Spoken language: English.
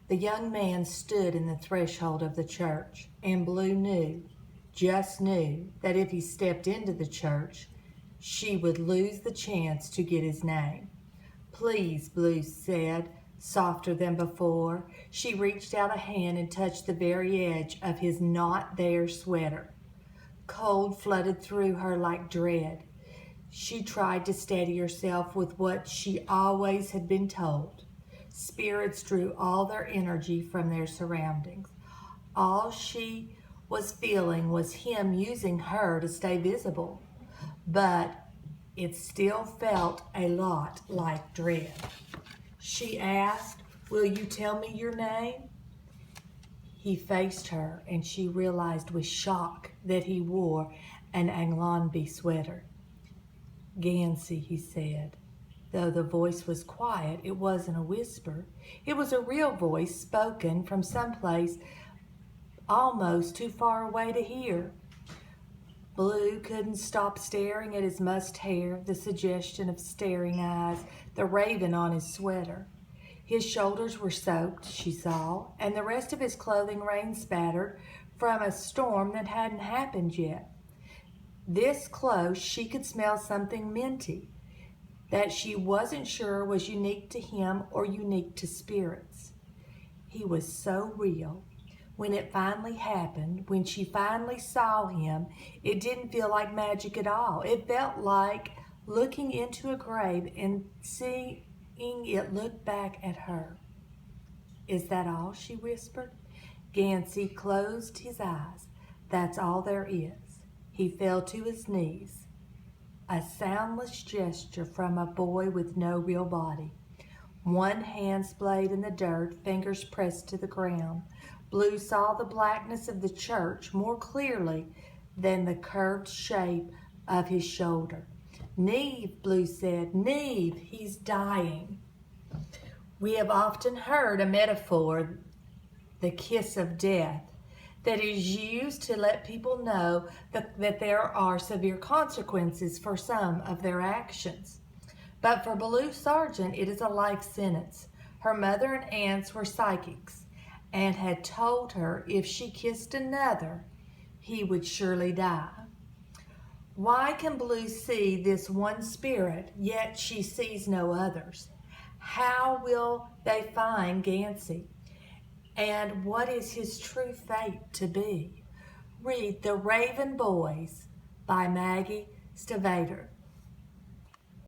The young man stood in the threshold of the church, and Blue knew, just knew, that if he stepped into the church, she would lose the chance to get his name. "Please," Blue said, softer than before. She reached out a hand and touched the very edge of his not there sweater. Cold flooded through her like dread. She tried to steady herself with what she always had been told. Spirits drew all their energy from their surroundings. All she was feeling was him using her to stay visible, but it still felt a lot like dread. She asked, "Will you tell me your name?" He faced her, and she realized with shock that he wore an Anglanby sweater. "Gansey," he said. Though the voice was quiet, it wasn't a whisper. It was a real voice spoken from someplace almost too far away to hear. Blue couldn't stop staring at his mussed hair, the suggestion of staring eyes, the raven on his sweater. His shoulders were soaked, she saw, and the rest of his clothing rain-spattered from a storm that hadn't happened yet. This close, she could smell something minty that she wasn't sure was unique to him or unique to spirits. He was so real. When it finally happened, when she finally saw him, it didn't feel like magic at all. It felt like looking into a grave and seeing it look back at her. "Is that all?" she whispered. Gansey closed his eyes. "That's all there is." He fell to his knees. A soundless gesture from a boy with no real body. One hand splayed in the dirt, fingers pressed to the ground. Blue saw the blackness of the church more clearly than the curved shape of his shoulder. "Neve," Blue said, "Neve, he's dying." We have often heard a metaphor, the kiss of death, that is used to let people know that there are severe consequences for some of their actions. But for Blue Sargent, it is a life sentence. Her mother and aunts were psychics and had told her if she kissed another, he would surely die. Why can Blue see this one spirit, yet she sees no others? How will they find Gansey? And what is his true fate to be? Read The Raven Boys by Maggie Stiefvater.